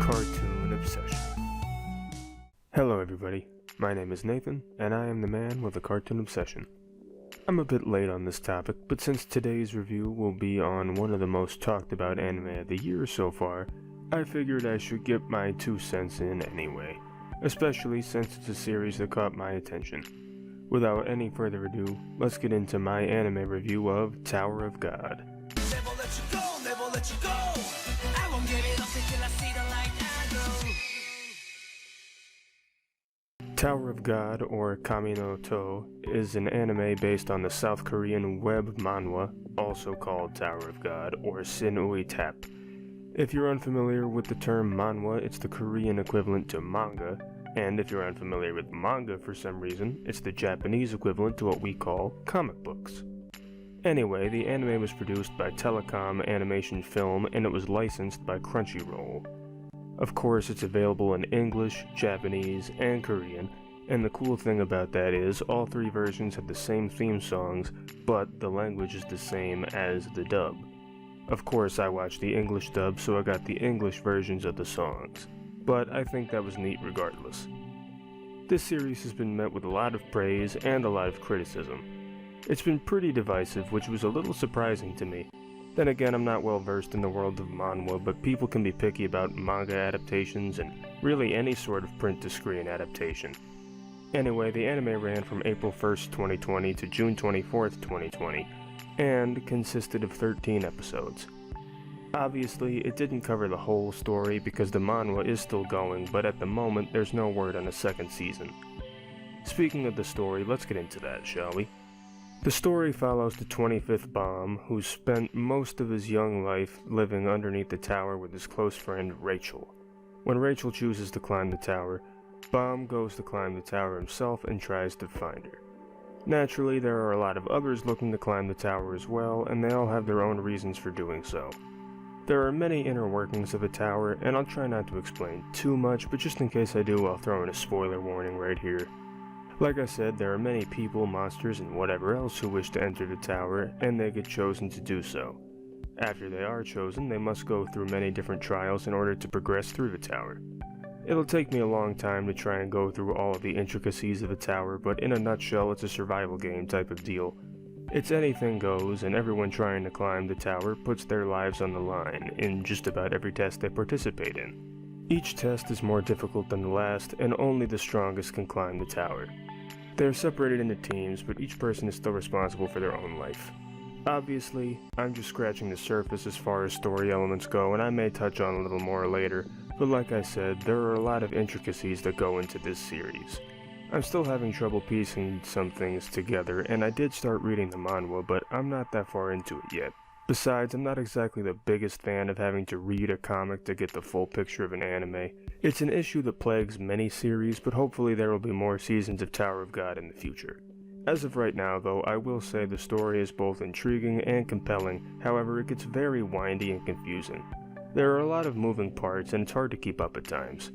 Cartoon Obsession. Hello everybody, my name is Nathan, and I am the man with a cartoon obsession. I'm a bit late on this topic, but since today's review will be on one of the most talked about anime of the year so far, I figured I should get my 2 cents in anyway, especially since it's a series that caught my attention. Without any further ado, let's get into my anime review of Tower of God. Never let you go, never let you go. I won't give it up until I see the light I go. Tower of God, or Kami no To, is an anime based on the South Korean web manhwa, also called Tower of God, or Sin Ui Tap. If you're unfamiliar with the term manhwa, it's the Korean equivalent to manga, and if you're unfamiliar with manga for some reason, it's the Japanese equivalent to what we call comic books. Anyway, the anime was produced by Telecom Animation Film and it was licensed by Crunchyroll. Of course, it's available in English, Japanese, and Korean, and the cool thing about that is all 3 versions have the same theme songs, but the language is the same as the dub. Of course, I watched the English dub, so I got the English versions of the songs, but I think that was neat regardless. This series has been met with a lot of praise and a lot of criticism. It's been pretty divisive, which was a little surprising to me. Then again, I'm not well versed in the world of manhwa, but people can be picky about manga adaptations and really any sort of print-to-screen adaptation. Anyway, the anime ran from April 1st, 2020 to June 24th, 2020, and consisted of 13 episodes. Obviously, it didn't cover the whole story because the manhwa is still going, but at the moment there's no word on a 2nd season. Speaking of the story, let's get into that, shall we? The story follows the 25th Baum, who spent most of his young life living underneath the tower with his close friend Rachel. When Rachel chooses to climb the tower, Baum goes to climb the tower himself and tries to find her. Naturally, there are a lot of others looking to climb the tower as well, and they all have their own reasons for doing so. There are many inner workings of a tower, and I'll try not to explain too much, but just in case I do, I'll throw in a spoiler warning right here. Like I said, there are many people, monsters, and whatever else who wish to enter the tower, and they get chosen to do so. After they are chosen, they must go through many different trials in order to progress through the tower. It'll take me a long time to try and go through all of the intricacies of the tower, but in a nutshell, it's a survival game type of deal. It's anything goes, and everyone trying to climb the tower puts their lives on the line in just about every test they participate in. Each test is more difficult than the last, and only the strongest can climb the tower. They're separated into teams, but each person is still responsible for their own life. Obviously, I'm just scratching the surface as far as story elements go, and I may touch on a little more later, but like I said, there are a lot of intricacies that go into this series. I'm still having trouble piecing some things together, and I did start reading the manhwa, but I'm not that far into it yet. Besides, I'm not exactly the biggest fan of having to read a comic to get the full picture of an anime. It's an issue that plagues many series, but hopefully there will be more seasons of Tower of God in the future. As of right now, though, I will say the story is both intriguing and compelling, however it gets very windy and confusing. There are a lot of moving parts, and it's hard to keep up at times.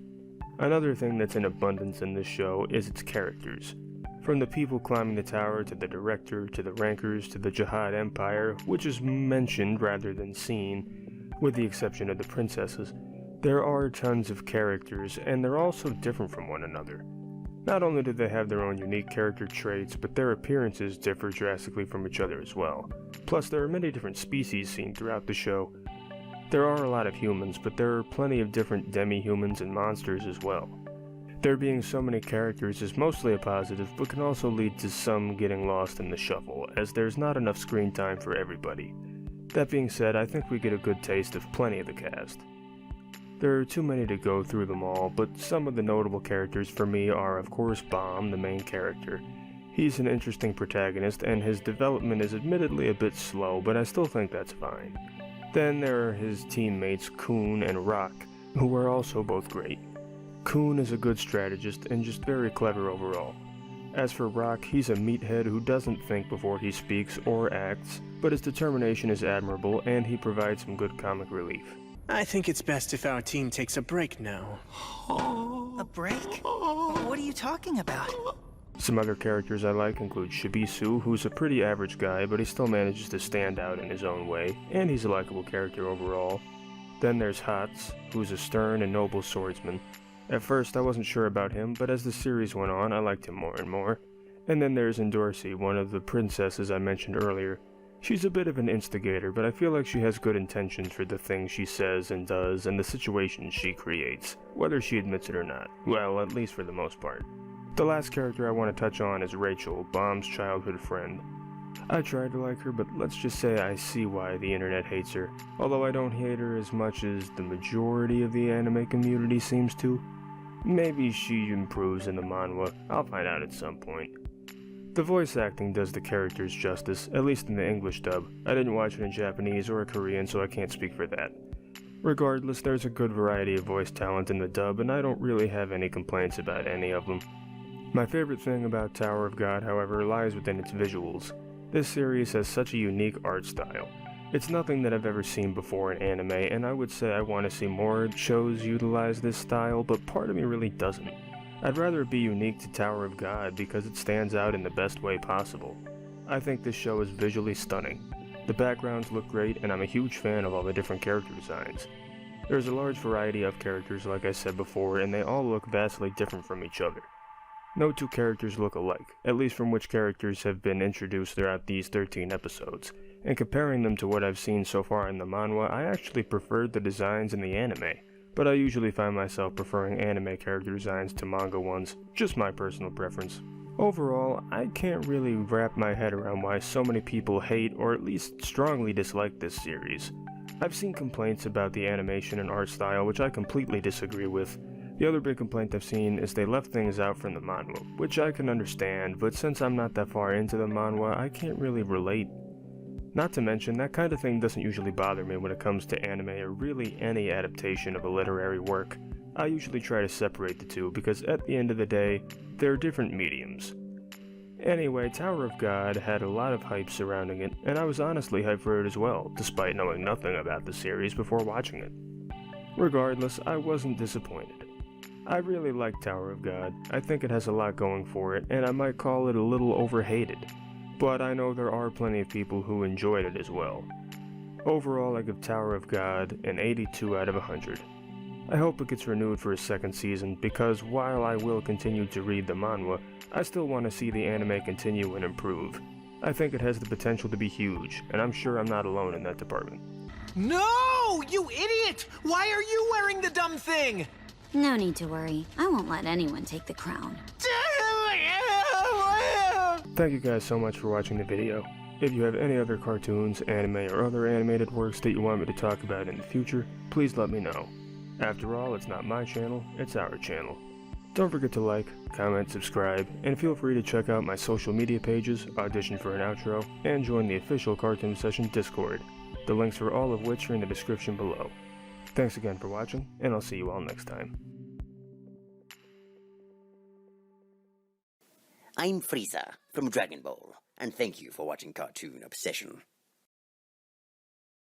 Another thing that's in abundance in this show is its characters. From the people climbing the tower, to the director, to the rankers, to the Jihad Empire, which is mentioned rather than seen, with the exception of the princesses, there are tons of characters, and they're all so different from one another. Not only do they have their own unique character traits, but their appearances differ drastically from each other as well. Plus, there are many different species seen throughout the show. There are a lot of humans, but there are plenty of different demi-humans and monsters as well. There being so many characters is mostly a positive, but can also lead to some getting lost in the shuffle, as there's not enough screen time for everybody. That being said, I think we get a good taste of plenty of the cast. There are too many to go through them all, but some of the notable characters for me are of course Baum, the main character. He's an interesting protagonist, and his development is admittedly a bit slow, but I still think that's fine. Then there are his teammates Kun and Rock, who are also both great. Kun is a good strategist and just very clever overall. As for Rock, he's a meathead who doesn't think before he speaks or acts, but his determination is admirable and he provides some good comic relief. I think it's best if our team takes a break now. A break? What are you talking about? Some other characters I like include Shibisu, who's a pretty average guy, but he still manages to stand out in his own way, and he's a likable character overall. Then there's Hatz, who's a stern and noble swordsman. At first I wasn't sure about him, but as the series went on I liked him more and more. And then there's Indorsey, one of the princesses I mentioned earlier. She's a bit of an instigator, but I feel like she has good intentions for the things she says and does and the situations she creates, whether she admits it or not. Well, at least for the most part. The last character I want to touch on is Rachel, Baum's childhood friend. I tried to like her, but let's just say I see why the internet hates her, although I don't hate her as much as the majority of the anime community seems to. Maybe she improves in the manhwa, I'll find out at some point. The voice acting does the characters justice, at least in the English dub. I didn't watch it in Japanese or Korean, so I can't speak for that. Regardless, there's a good variety of voice talent in the dub, and I don't really have any complaints about any of them. My favorite thing about Tower of God, however, lies within its visuals. This series has such a unique art style. It's nothing that I've ever seen before in anime, and I would say I want to see more shows utilize this style, but part of me really doesn't. I'd rather it be unique to Tower of God because it stands out in the best way possible. I think this show is visually stunning. The backgrounds look great, and I'm a huge fan of all the different character designs. There's a large variety of characters like I said before, and they all look vastly different from each other. No two characters look alike, at least from which characters have been introduced throughout these 13 episodes, and comparing them to what I've seen so far in the manhwa, I actually preferred the designs in the anime. But I usually find myself preferring anime character designs to manga ones, just my personal preference. Overall, I can't really wrap my head around why so many people hate or at least strongly dislike this series. I've seen complaints about the animation and art style which I completely disagree with. The other big complaint I've seen is they left things out from the manhwa, which I can understand, but since I'm not that far into the manhwa, I can't really relate. Not to mention, that kind of thing doesn't usually bother me when it comes to anime or really any adaptation of a literary work. I usually try to separate the two because at the end of the day, they're different mediums. Anyway, Tower of God had a lot of hype surrounding it, and I was honestly hyped for it as well, despite knowing nothing about the series before watching it. Regardless, I wasn't disappointed. I really like Tower of God. I think it has a lot going for it, and I might call it a little overhated. But I know there are plenty of people who enjoyed it as well. Overall, I give Tower of God an 82 out of 100. I hope it gets renewed for a second season, because while I will continue to read the manhwa, I still want to see the anime continue and improve. I think it has the potential to be huge, and I'm sure I'm not alone in that department. No! You idiot! Why are you wearing the dumb thing? No need to worry. I won't let anyone take the crown. Thank you guys so much for watching the video. If you have any other cartoons, anime, or other animated works that you want me to talk about in the future, please let me know. After all, it's not my channel, it's our channel. Don't forget to like, comment, subscribe, and feel free to check out my social media pages, audition for an outro, and join the official Cartoon Session Discord, the links for all of which are in the description below. Thanks again for watching, and I'll see you all next time. I'm Frieza from Dragon Ball, and thank you for watching Cartoon Obsession.